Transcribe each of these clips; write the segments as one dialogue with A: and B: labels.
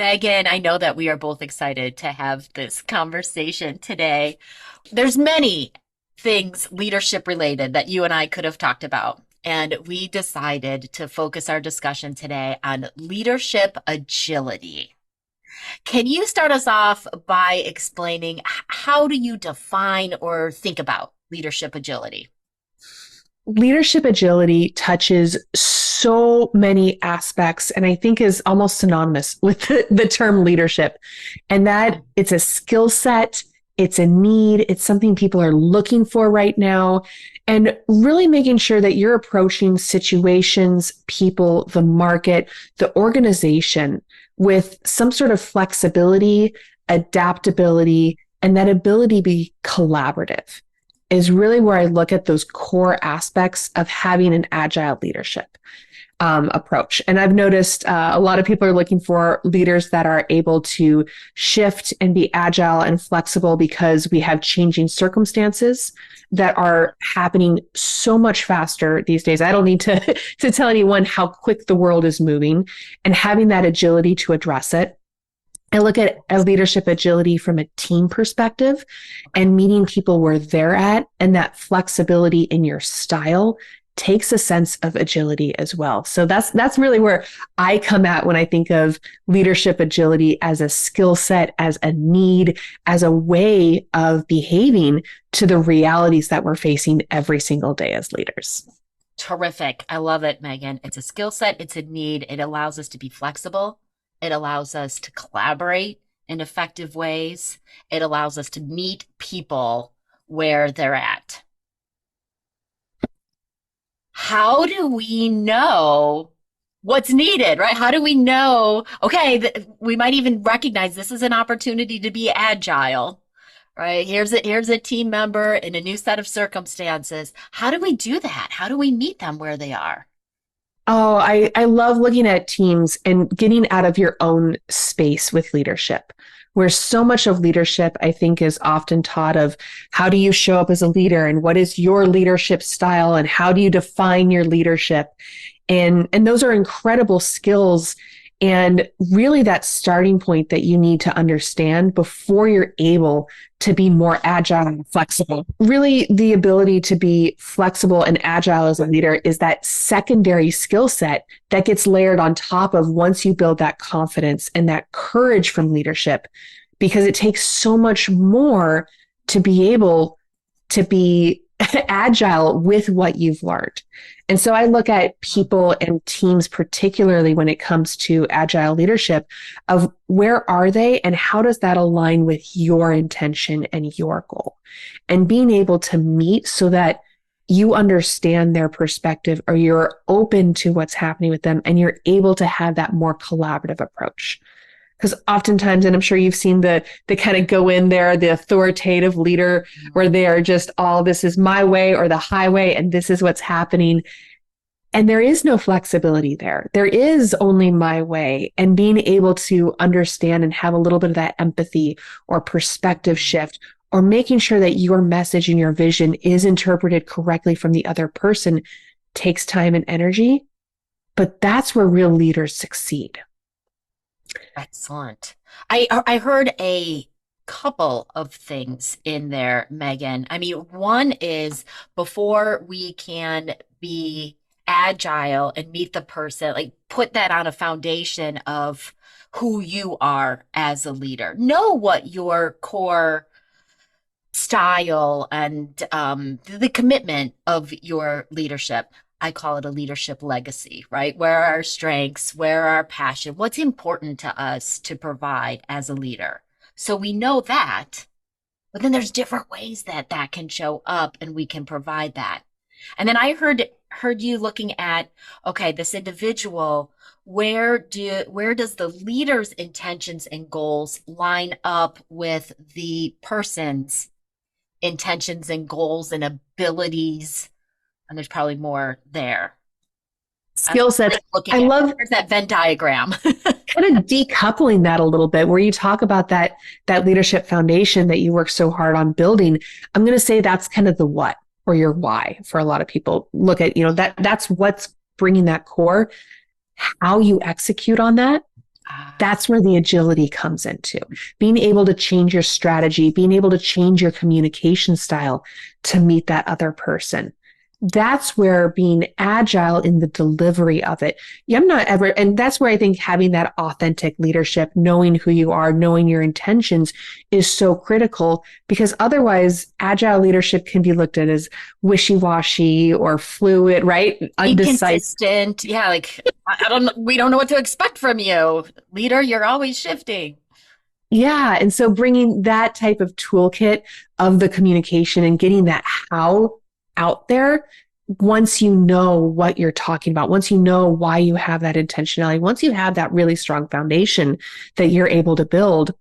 A: Megan, I know that we are both excited to have this conversation today. There's many things leadership related that you and I could have talked about, and we decided to focus our discussion today on leadership agility. Can you start us off by explaining how do you define or think about leadership agility?
B: Leadership agility touches so many aspects and I think is almost synonymous with the term leadership. And that it's a skill set, it's a need, it's something people are looking for right now. And really making sure that you're approaching situations, people, the market, the organization with some sort of flexibility, adaptability, and that ability to be collaborative is really where I look at those core aspects of having an agile leadership approach. And I've noticed a lot of people are looking for leaders that are able to shift and be agile and flexible because we have changing circumstances that are happening so much faster these days. I don't need to tell anyone how quick the world is moving, and having that agility to address it. I look at leadership agility from a team perspective and meeting people where they're at, and that flexibility in your style takes a sense of agility as well. So that's really where I come at when I think of leadership agility as a skill set, as a need, as a way of behaving to the realities that we're facing every single day as leaders.
A: Terrific. I love it, Megan. It's a skill set, it's a need. It allows us to be flexible. It allows us to collaborate in effective ways. It allows us to meet people where they're at. How do we know what's needed, right? How do we know, okay, we might even recognize this is an opportunity to be agile, right? Here's a team member in a new set of circumstances. How do we do that? How do we meet them where they are?
B: Oh, I love looking at teams and getting out of your own space with leadership, where so much of leadership, I think, is often taught of how do you show up as a leader and what is your leadership style and how do you define your leadership? And those are incredible skills and really that starting point that you need to understand before you're able to be more agile and flexible. Really, the ability to be flexible and agile as a leader is that secondary skill set that gets layered on top of once you build that confidence and that courage from leadership, because it takes so much more to be able to be agile with what you've learned. And so I look at people and teams, particularly when it comes to agile leadership, of where are they and how does that align with your intention and your goal? And being able to meet so that you understand their perspective or you're open to what's happening with them and you're able to have that more collaborative approach. Because oftentimes, and I'm sure you've seen the kind of go in there, the authoritative leader, where they are just all, this is my way or the highway, and this is what's happening. And there is no flexibility there. There is only my way. And being able to understand and have a little bit of that empathy or perspective shift, or making sure that your message and your vision is interpreted correctly from the other person takes time and energy. But that's where real leaders succeed.
A: Excellent. I heard a couple of things in there, Megan. I mean, one is before we can be agile and meet the person, like put that on a foundation of who you are as a leader. Know what your core style and the commitment of your leadership. I call it a leadership legacy, right? Where are our strengths? Where are our passion? What's important to us to provide as a leader? So we know that, but then there's different ways that that can show up and we can provide that. And then I heard you looking at, okay, this individual, where does the leader's intentions and goals line up with the person's intentions and goals and abilities? And there's probably more there. I'm
B: Skill sets.
A: like looking
B: I
A: at
B: love
A: there's that Venn diagram.
B: kind of decoupling that a little bit where you talk about that leadership foundation that you work so hard on building. I'm going to say that's kind of the what or your why for a lot of people. Look at, that's what's bringing that core. How you execute on that
A: Ah,
B: That's where the agility comes into being able to change your strategy, being able to change your communication style to meet that other person. That's where being agile in the delivery of it. I'm not ever, and that's where I think having that authentic leadership, knowing who you are, knowing your intentions is so critical because otherwise, agile leadership can be looked at as wishy washy or fluid, right? Undecisive.
A: inconsistent. Yeah, like I don't know, we don't know what to expect from you. Leader, you're always shifting.
B: Yeah. And so bringing that type of toolkit of the communication and getting that how out there, once you know what you're talking about, once you know why you have that intentionality, once you have that really strong foundation that you're able to build,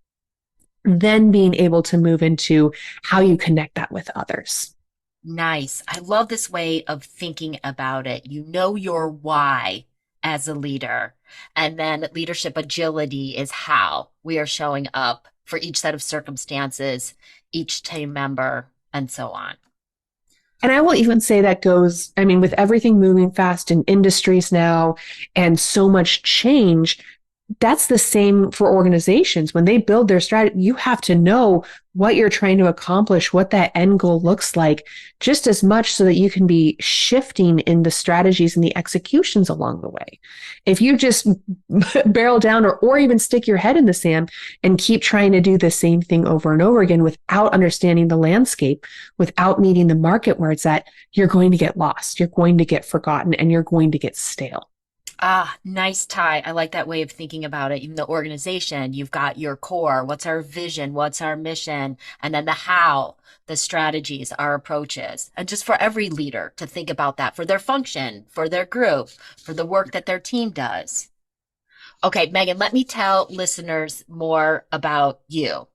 B: then being able to move into how you connect that with others.
A: Nice. I love this way of thinking about it. You know your why as a leader. And then leadership agility is how we are showing up for each set of circumstances, each team member, and so on.
B: And I will even say that goes, I mean, with everything moving fast in industries now and so much change, that's the same for organizations. When they build their strategy, you have to know what you're trying to accomplish, what that end goal looks like, just as much so that you can be shifting in the strategies and the executions along the way. If you just barrel down or even stick your head in the sand and keep trying to do the same thing over and over again without understanding the landscape, without meeting the market where it's at, you're going to get lost, you're going to get forgotten, and you're going to get stale.
A: Ah, nice tie. I like that way of thinking about it. Even the organization, you've got your core. What's our vision? What's our mission? And then the how, the strategies, our approaches. And just for every leader to think about that for their function, for their group, for the work that their team does. Okay, Megan, let me tell listeners more about you.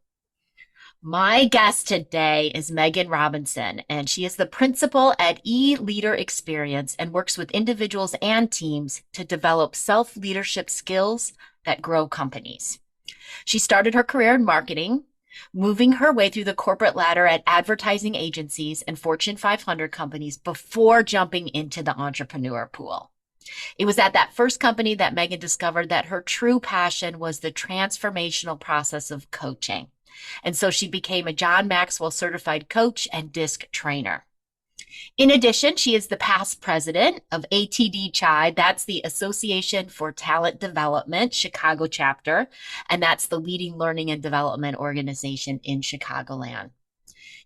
A: My guest today is Megan Robinson, and she is the principal at Leader Experience and works with individuals and teams to develop self leadership skills that grow companies. She started her career in marketing, moving her way through the corporate ladder at advertising agencies and Fortune 500 companies before jumping into the entrepreneur pool. It was at that first company that Megan discovered that her true passion was the transformational process of coaching. And so she became a John Maxwell certified coach and disc trainer. In addition, she is the past president of ATD Chi. That's the Association for Talent Development, Chicago chapter. And that's the leading learning and development organization in Chicagoland.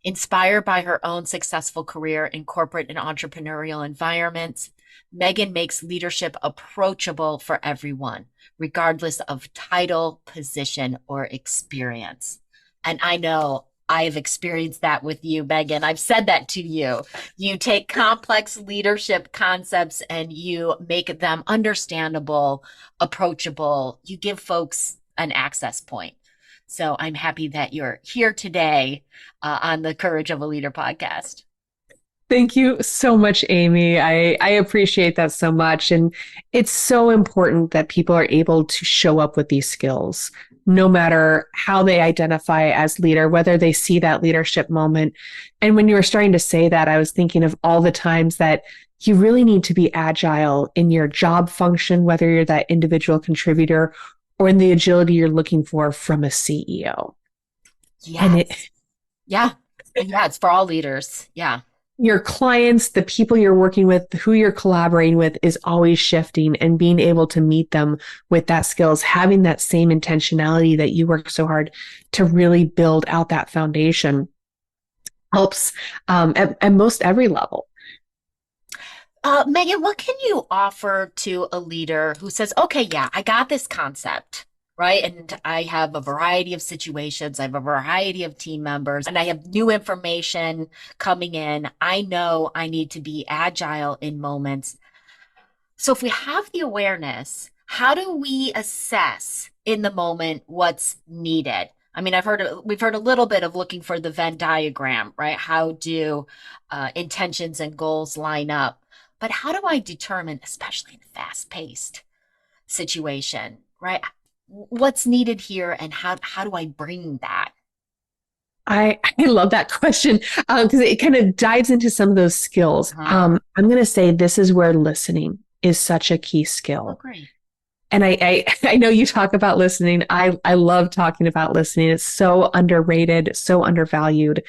A: Inspired by her own successful career in corporate and entrepreneurial environments, Megan makes leadership approachable for everyone, regardless of title, position, or experience. And I know I have experienced that with you, Megan. I've said that to you. You take complex leadership concepts and you make them understandable, approachable. You give folks an access point. So I'm happy that you're here today on the Courage of a Leader podcast.
B: Thank you so much, Amy. I appreciate that so much. And it's so important that people are able to show up with these skills, no matter how they identify as leader, whether they see that leadership moment. And when you were starting to say that, I was thinking of all the times that you really need to be agile in your job function, whether you're that individual contributor or in the agility you're looking for from a CEO. And it
A: Yes. Yeah. Yeah. It's for all leaders. Yeah.
B: your clients, the people you're working with, who you're collaborating with is always shifting and being able to meet them with that skills, having that same intentionality that you work so hard to really build out that foundation helps at most every level.
A: Megan, what can you offer to a leader who says, okay, yeah, I got this concept, right? And I have a variety of situations, I have a variety of team members, and I have new information coming in. I know I need to be agile in moments. So if we have the awareness, how do we assess in the moment what's needed? I mean, we've heard a little bit of looking for the Venn diagram, right? How do intentions and goals line up? But how do I determine, especially in a fast-paced situation, right? What's needed here and how do I bring that?
B: I love that question because it kind of dives into some of those skills.
A: Uh-huh.
B: I'm going to say this is where listening is such a key
A: Oh,
B: skill.
A: great.
B: And I know you talk about listening. I love talking about listening. It's so underrated, so undervalued,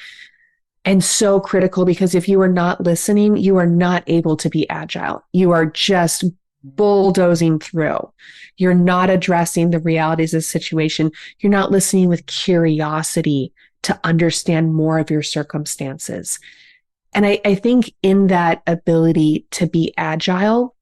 B: and so critical because if you are not listening, you are not able to be agile. You are just bulldozing through. You're not addressing the realities of the situation. You're not listening with curiosity to understand more of your circumstances. And I think in that ability to be agile,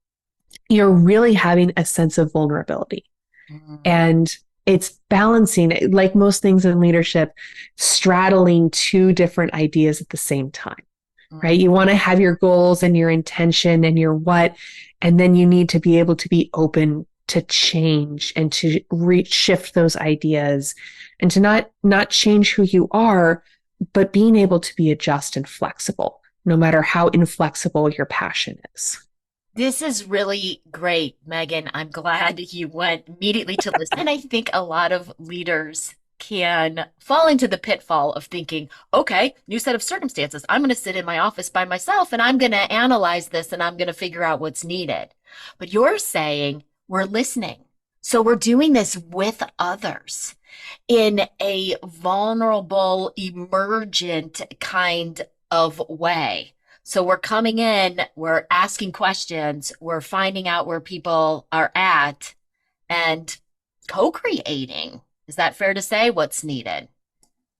B: you're really having a sense of vulnerability.
A: Mm,
B: And it's balancing, like most things in leadership, straddling two different ideas at the same time, right?
A: mm.
B: You want to have your goals and your intention and your what, and then you need to be able to be open to change and to shift those ideas and to not change who you are, but being able to be adjust and flexible, no matter how inflexible your passion is.
A: This is really great, Megan. I'm glad you went immediately to listen. I think a lot of leaders can fall into the pitfall of thinking, okay, new set of circumstances. I'm going to sit in my office by myself and I'm going to analyze this and I'm going to figure out what's needed. But you're saying we're listening. So we're doing this with others in a vulnerable, emergent kind of way. So we're coming in, we're asking questions, we're finding out where people are at and co-creating. Is that fair to say what's needed?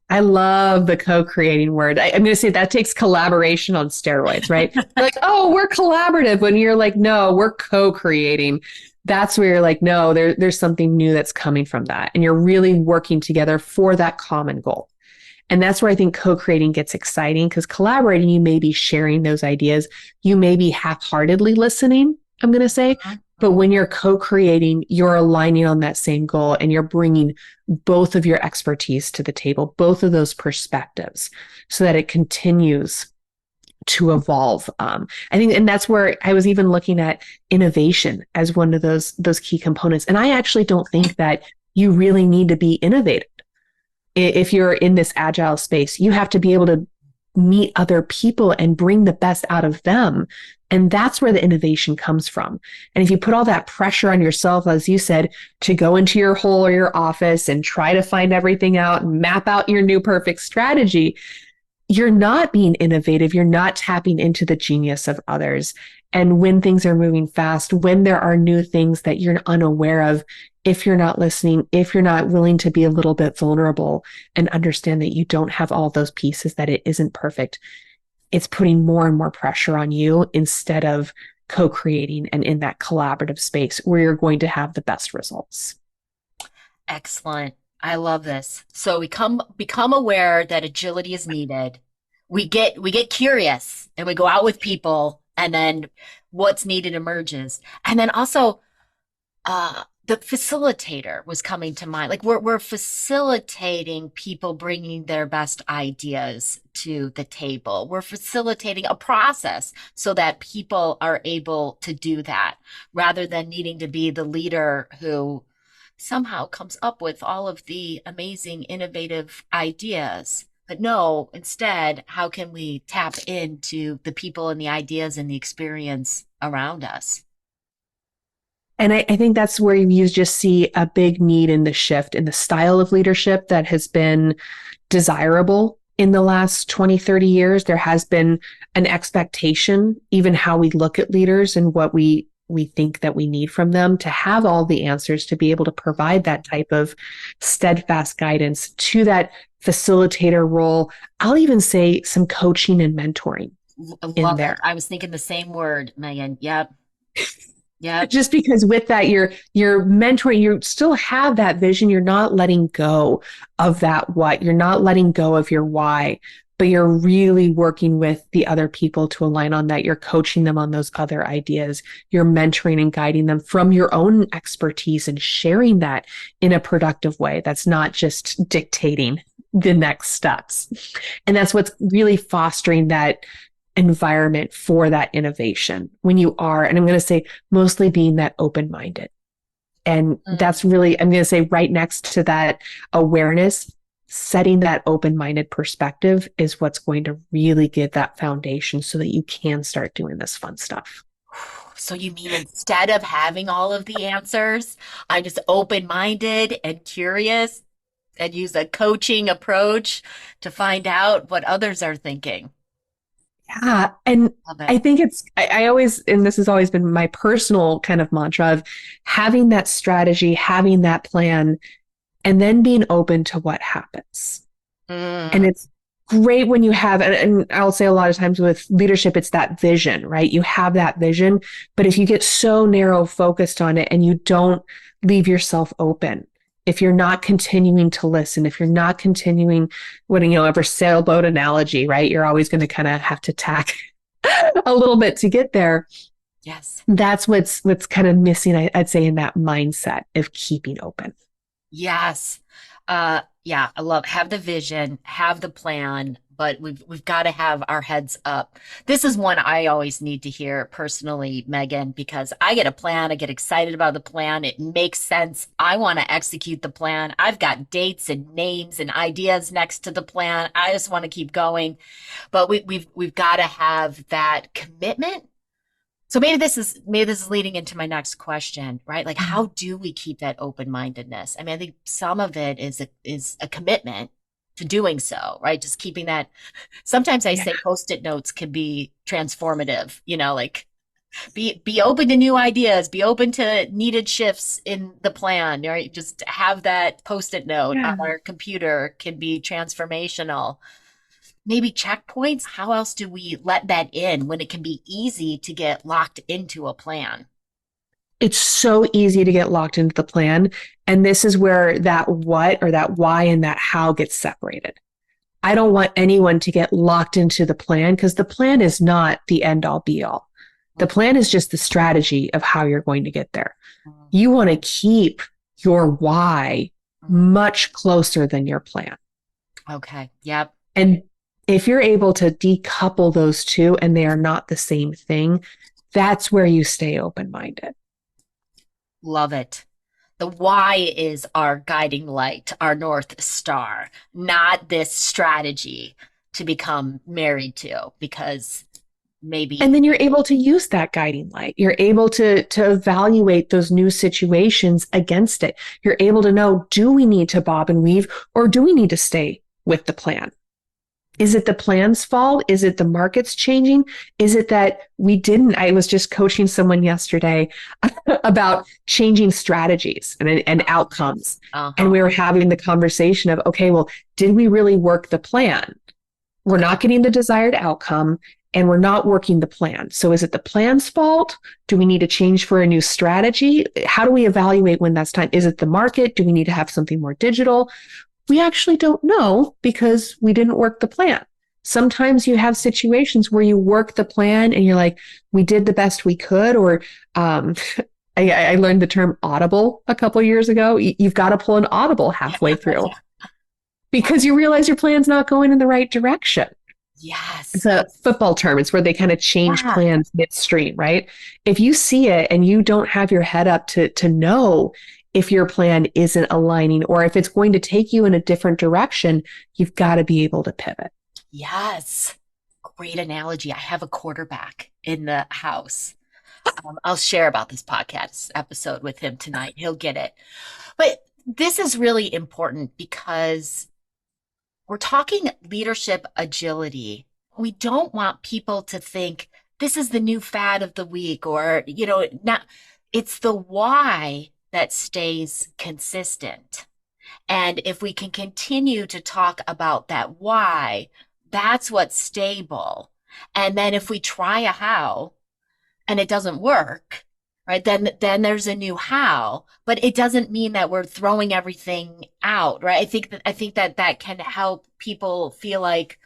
B: I love the co-creating word. I'm going to say that takes collaboration on steroids, right? Like, oh, we're collaborative. When you're like, no, we're co-creating. That's where you're like, no, there's something new that's coming from that. And you're really working together for that common goal. And that's where I think co-creating gets exciting because collaborating, you may be sharing those ideas. You may be half-heartedly listening, I'm going to say. But when you're co-creating, you're aligning on that same goal and you're bringing both of your expertise to the table, both of those perspectives so that it continues to evolve. I think, and that's where I was even looking at innovation as one of those key components. And I actually don't think that you really need to be innovative if you're in this agile space. You have to be able to meet other people and bring the best out of them. And that's where the innovation comes from. And if you put all that pressure on yourself, as you said, to go into your hole or your office and try to find everything out and map out your new perfect strategy, you're not being innovative. You're not tapping into the genius of others. And when things are moving fast, when there are new things that you're unaware of, if you're not listening, if you're not willing to be a little bit vulnerable and understand that you don't have all those pieces, that it isn't perfect, it's putting more and more pressure on you instead of co-creating and in that collaborative space where you're going to have the best results.
A: Excellent. I love this. So we become aware that agility is needed. We get curious and we go out with people and then what's needed emerges. And then also the facilitator was coming to mind. Like we're facilitating people bringing their best ideas to the table. We're facilitating a process so that people are able to do that rather than needing to be the leader who somehow comes up with all of the amazing, innovative ideas. But no, instead, how can we tap into the people and the ideas and the experience around us?
B: And I think that's where you just see a big need in the shift in the style of leadership that has been desirable in the last 20, 30 years. There has been an expectation, even how we look at leaders and what we think that we need from them to have all the answers, to be able to provide that type of steadfast guidance to that facilitator role. I'll even say some coaching and mentoring
A: I
B: in
A: love it.
B: there.
A: I was thinking the same word, Megan. Yep. Yep.
B: Just because with that you're mentoring, you still have that vision. You're not letting go of that what. You're not letting go of your why, but you're really working with the other people to align on that. You're coaching them on those other ideas. You're mentoring and guiding them from your own expertise and sharing that in a productive way. That's not just dictating the next steps. And that's what's really fostering that environment for that innovation when you are, and I'm going to say mostly being that open-minded. And
A: Mm.
B: that's really, I'm going to say right next to that awareness, setting that open-minded perspective is what's going to really give that foundation so that you can start doing this fun stuff.
A: So you mean instead of having all of the answers, I'm just open-minded and curious and use a coaching approach to find out what others are thinking.
B: Yeah. And
A: Love
B: I
A: it.
B: think I always, and this has always been my personal kind of mantra of having that strategy, having that plan, and then being open to what happens. And
A: Mm,
B: it's great when you have, and I'll say a lot of times with leadership, it's that vision, right? You have that vision, but if you get so narrow focused on it and you don't leave yourself open, if you're not continuing to listen, if you're not continuing, when, ever sailboat analogy, right? You're always going to kind of have to tack a little bit to get there.
A: yes.
B: That's what's kind of missing, I'd say, in that mindset of keeping open.
A: Yes. Yeah, I love have the vision, have the plan, but we've got to have our heads up. This is one I always need to hear personally, Megan, because I get a plan, I get excited about the plan, it makes sense. I want to execute the plan. I've got dates and names and ideas next to the plan. I just want to keep going. But we've got to have that commitment. So maybe this is leading into my next question, right? Like, how do we keep that open-mindedness? I mean, I think some of it is a commitment to doing so, right? Just keeping that. Sometimes I
B: Yeah.
A: say post-it notes can be transformative, like be open to new ideas, be open to needed shifts in the plan, right? Just have that post-it note on
B: Yeah.
A: our computer can be transformational. Maybe checkpoints. How else do we let that in when it can be easy to get locked into a plan?
B: It's so easy to get locked into the plan. And this is where that what or that why and that how gets separated. I don't want anyone to get locked into the plan because the plan is not the end all be all. The plan is just the strategy of how you're going to get there. You want to keep your why much closer than your plan.
A: Okay. Yep.
B: And if you're able to decouple those two and they are not the same thing, that's where you stay open minded.
A: Love it. The why is our guiding light, our North Star, not this strategy to become married to, because
B: And
A: maybe,
B: then you're able to use that guiding light. You're able to evaluate those new situations against it. You're able to know, do we need to bob and weave or do we need to stay with the plan? Is it the plan's fault? Is it the market's changing? Is it that we didn't? I was just coaching someone yesterday about changing strategies and outcomes. And
A: uh-huh.
B: we were having the conversation of, okay, well, did we really work the plan? We're not getting the desired outcome and we're not working the plan. So is it the plan's fault? Do we need to change for a new strategy? How do we evaluate when that's time? Is it the market? Do we need to have something more digital? We actually don't know because we didn't work the plan. Sometimes you have situations where you work the plan and you're like, we did the best we could, or I learned the term audible a couple of years ago. You've got to pull an audible
A: Yeah.
B: halfway through
A: Yeah.
B: because you realize your plan's not going in the right direction. It's
A: Yes.
B: a football term. It's where they kind of change
A: Yeah.
B: plans midstream, right? If you see it and you don't have your head up to know if your plan isn't aligning or if it's going to take you in a different direction, you've got to be able to pivot.
A: Yes. Great analogy. I have a quarterback in the house. I'll share about this podcast episode with him tonight. He'll get it. But this is really important because we're talking leadership agility. We don't want people to think this is the new fad of the week or, not. It's the why that stays consistent. And if we can continue to talk about that why, that's what's stable. And then if we try a how and it doesn't work, right, then there's a new how, but it doesn't mean that we're throwing everything out, right? I think that can help people feel like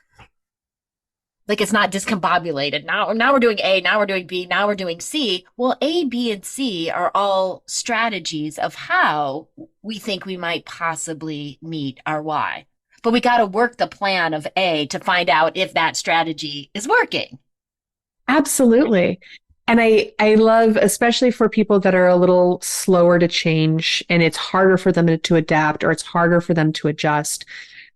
A: it's not discombobulated. Now we're doing A, now we're doing B, now we're doing C. Well, A, B, and C are all strategies of how we think we might possibly meet our why. But we got to work the plan of A to find out if that strategy is working.
B: Absolutely. And I love, especially for people that are a little slower to change and it's harder for them to adapt or it's harder for them to adjust.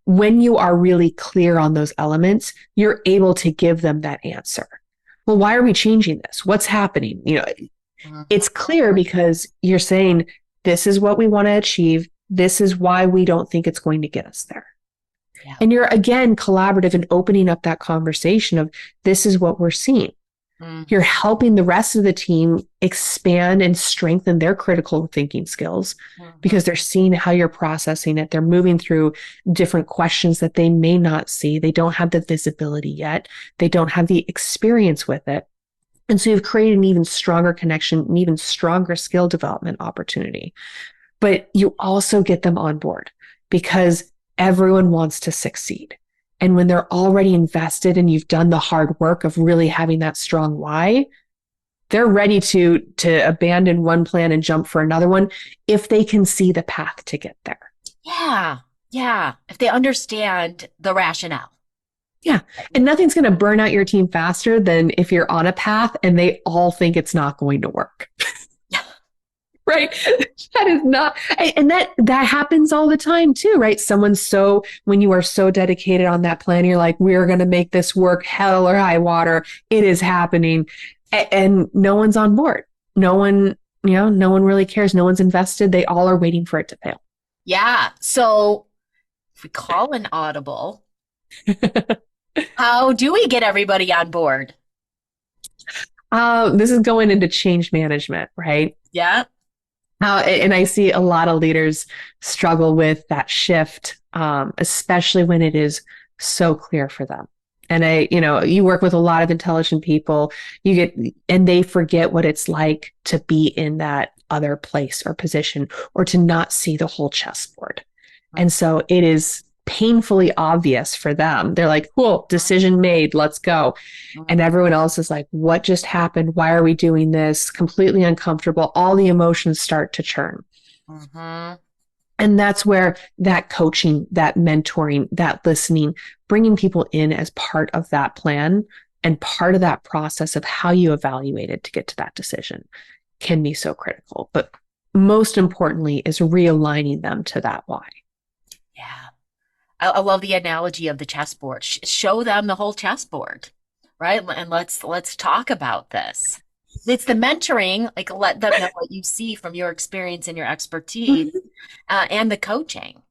B: When you are really clear on those elements, you're able to give them that answer. Well, why are we changing this? What's happening?
A: Mhm.
B: It's clear because you're saying, this is what we want to achieve. This is why we don't think it's going to get us there.
A: Yeah.
B: And you're again collaborative and opening up that conversation of, this is what we're seeing. You're
A: Mhm.
B: helping the rest of the team expand and strengthen their critical thinking skills
A: Mhm.
B: because they're seeing how you're processing it. They're moving through different questions that they may not see. They don't have the visibility yet. They don't have the experience with it. And so you've created an even stronger connection, an even stronger skill development opportunity. But you also get them on board because everyone wants to succeed. And when they're already invested and you've done the hard work of really having that strong why, they're ready to abandon one plan and jump for another one if they can see the path to get there.
A: Yeah. Yeah. If they understand the rationale.
B: Yeah. And nothing's going to burn out your team faster than if you're on a path and they all think it's not going to work.
A: Yeah.
B: Right. That is not, and that happens all the time too, right? When you are so dedicated on that plan, you're like, we're going to make this work, hell or high water. It is happening. And no one's on board. No one really cares. No one's invested. They all are waiting for it to fail.
A: Yeah. So if we call an audible, how do we get everybody on board?
B: This is going into change management, right?
A: Yeah.
B: And I see a lot of leaders struggle with that shift, especially when it is so clear for them. And you work with a lot of intelligent people, and they forget what it's like to be in that other place or position or to not see the whole chessboard. And so it is painfully obvious for them. They're like, cool, decision made, let's go. And everyone else is like, what just happened? Why are we doing this? Completely uncomfortable. All the emotions start to churn.
A: Mm-hmm.
B: And that's where that coaching, that mentoring, that listening, bringing people in as part of that plan and part of that process of how you evaluate it to get to that decision can be so critical. But most importantly is realigning them to that why.
A: Yeah. I love the analogy of the chessboard. Show them the whole chessboard, right? And let's talk about this. It's the mentoring, like let them know what you see from your experience and your expertise, and the coaching,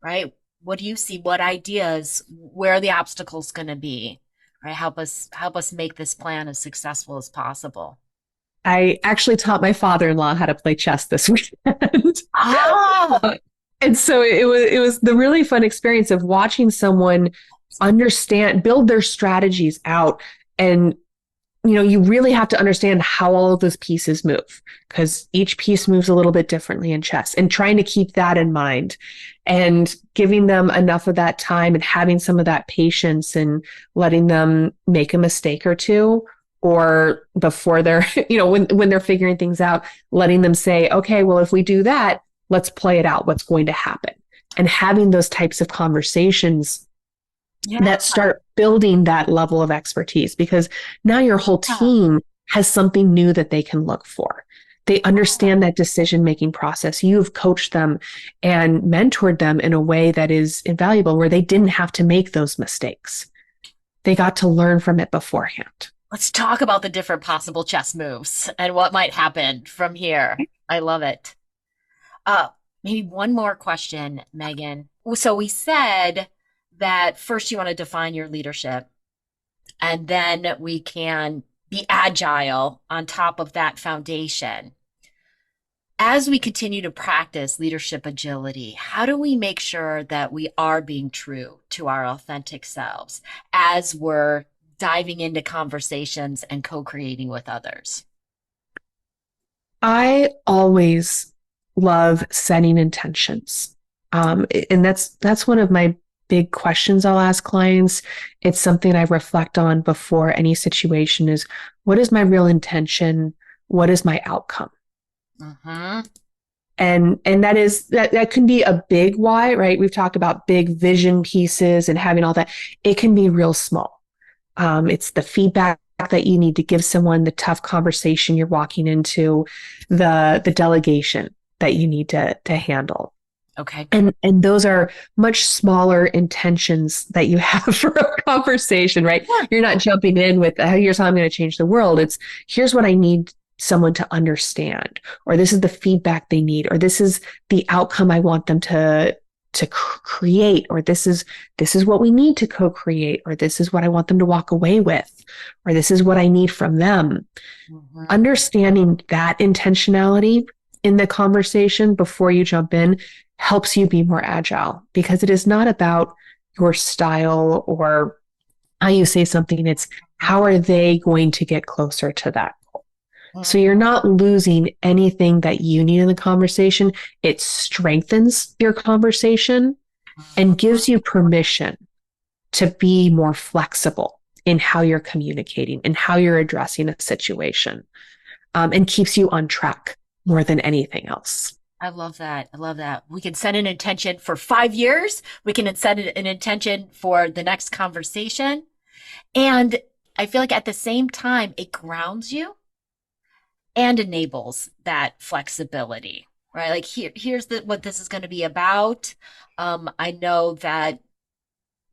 A: right? What do you see? What ideas? Where are the obstacles going to be? Right? Help us make this plan as successful as possible.
B: I actually taught my father-in-law how to play chess this weekend.
A: Ah,
B: And so it was the really fun experience of watching someone understand, build their strategies out. And you really have to understand how all of those pieces move because each piece moves a little bit differently in chess and trying to keep that in mind and giving them enough of that time and having some of that patience and letting them make a mistake or two or before they're when they're figuring things out, letting them say, okay, well, if we do that, let's play it out, what's going to happen, and having those types of conversations
A: yeah.
B: that start building that level of expertise because now your whole team has something new that they can look for. They understand that decision making process. You've coached them and mentored them in a way that is invaluable where they didn't have to make those mistakes. They got to learn from it beforehand.
A: Let's talk about the different possible chess moves and what might happen from here. I love it. Uh, Maybe one more question, Megan. So we said that first you want to define your leadership, and then we can be agile on top of that foundation. As we continue to practice leadership agility, how do we make sure that we are being true to our authentic selves as we're diving into conversations and co-creating with others?
B: I always love setting intentions. And that's one of my big questions I'll ask clients. It's something I reflect on before any situation is what is my real intention? What is my outcome?
A: Mm-hmm.
B: And that can be a big why, right? We've talked about big vision pieces and having all that. It can be real small. It's the feedback that you need to give someone, the tough conversation you're walking into, the delegation that you need to handle.
A: Okay.
B: And those are much smaller intentions that you have for a conversation, right?
A: Yeah.
B: You're not jumping in with here's how I'm going to change the world. It's here's what I need someone to understand, or this is the feedback they need, or this is the outcome I want them to create, or this is what we need to co-create, or this is what I want them to walk away with, or this is what I need from them.
A: Mhm.
B: Understanding that intentionality in the conversation before you jump in helps you be more agile, because it is not about your style or how you say something. It's how are they going to get closer to that. So
A: Mhm.
B: you're not losing anything that you need in the conversation. It strengthens your conversation and gives you permission to be more flexible in how you're communicating and how you're addressing a situation, and keeps you on track more than anything else.
A: I love that. I love that. We can set an intention for 5 years. We can set an intention for the next conversation. And I feel like at the same time, it grounds you and enables that flexibility, right? Like here's what this is going to be about. I know that,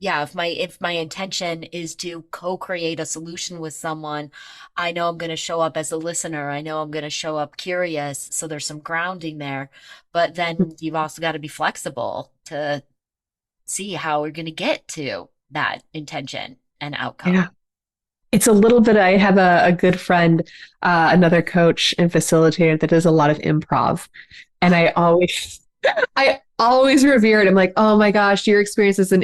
A: yeah, if my intention is to co-create a solution with someone, I know I'm going to show up as a listener. I know I'm going to show up curious. So there's some grounding there. But then you've also got to be flexible to see how we're going to get to that intention and outcome.
B: Yeah. It's a little bit, I have a good friend, another coach and facilitator that does a lot of improv. And I always revere it. I'm like, oh my gosh, your experience is in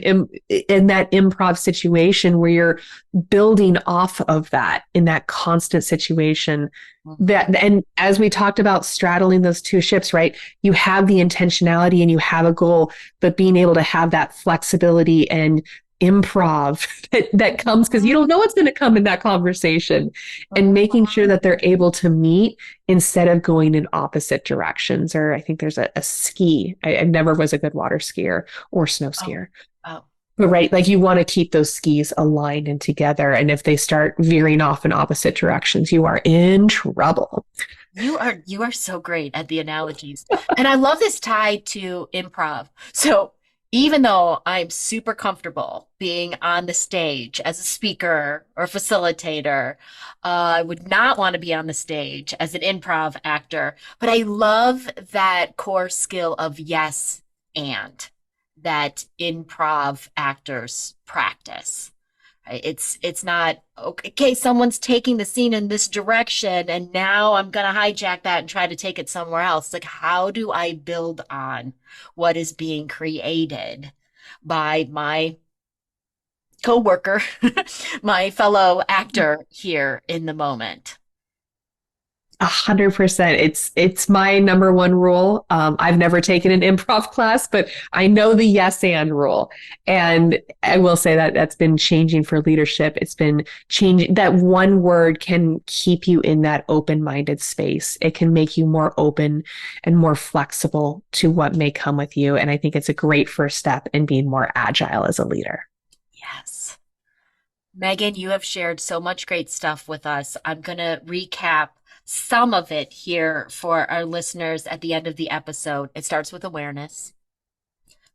B: that improv situation where you're building off of that in that constant situation.
A: Mhm.
B: That, and as we talked about straddling those two ships, right? You have the intentionality and you have a goal, but being able to have that flexibility and improv that comes because you don't know what's going to come in that conversation, and making sure that they're able to meet instead of going in opposite directions. Or I think there's a ski. I never was a good water skier or snow
A: Oh,
B: skier.
A: oh.
B: But right, like you want to keep those skis aligned and together. And if they start veering off in opposite directions, you are in trouble.
A: You are so great at the analogies. And I love this tie to improv. So even though I'm super comfortable being on the stage as a speaker or facilitator, I would not want to be on the stage as an improv actor. But I love that core skill of yes and that improv actors practice. Right? It's not okay, someone's taking the scene in this direction and now I'm gonna hijack that and try to take it somewhere else. Like, how do I build on what is being created by my coworker, my fellow actor here in the moment?
B: 100%. It's my number one rule. I've never taken an improv class, but I know the yes and rule. And I will say that that's been changing for leadership. It's been changing. That one word can keep you in that open-minded space. It can make you more open and more flexible to what may come with you. And I think it's a great first step in being more agile as a leader.
A: Yes. Megan, you have shared so much great stuff with us. I'm going to recap some of it here for our listeners at the end of the episode. It starts with awareness,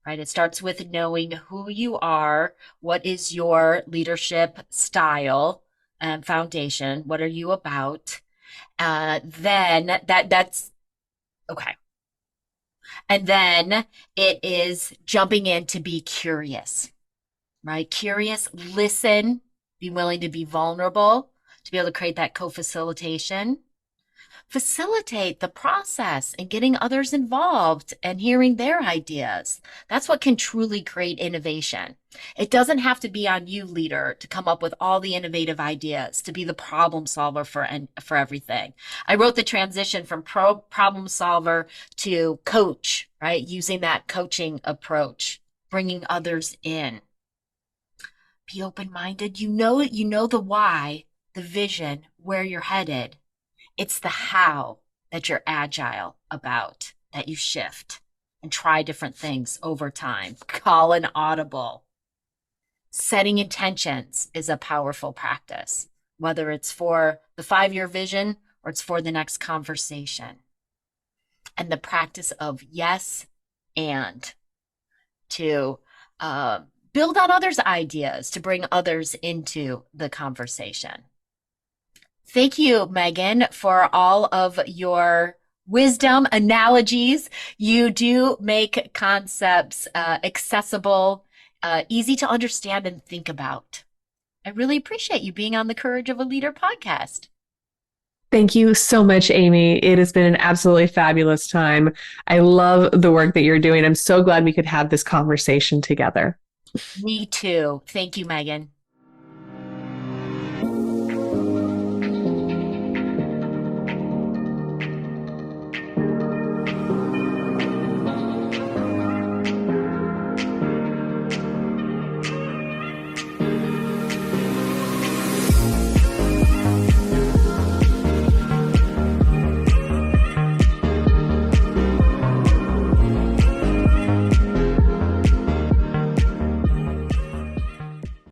A: right? It starts with knowing who you are, what is your leadership style and foundation, what are you about? Then that's okay. And then it is jumping in to be curious, right? Curious, listen, be willing to be vulnerable, to be able to create that co-facilitation. Facilitate the process and getting others involved and hearing their ideas. That's what can truly create innovation. It doesn't have to be on you, leader, to come up with all the innovative ideas, to be the problem solver for everything. I wrote the transition from problem solver to coach, right? Using that coaching approach, bringing others in. Be open-minded. You know the why, the vision, where you're headed. It's the how that you're agile about, that you shift and try different things over time. Call an audible. Setting intentions is a powerful practice, whether it's for the 5 year vision or it's for the next conversation. And the practice of yes and to uh, build on others' ideas, to bring others into the conversation. Thank you, Megan, for all of your wisdom analogies. You do make concepts accessible, easy to understand and think about. I really appreciate you being on the Courage of a Leader podcast.
B: Thank you so much, Amy. It has been an absolutely fabulous time. I love the work that you're doing. I'm so glad we could have this conversation together.
A: Me too. Thank you, Megan.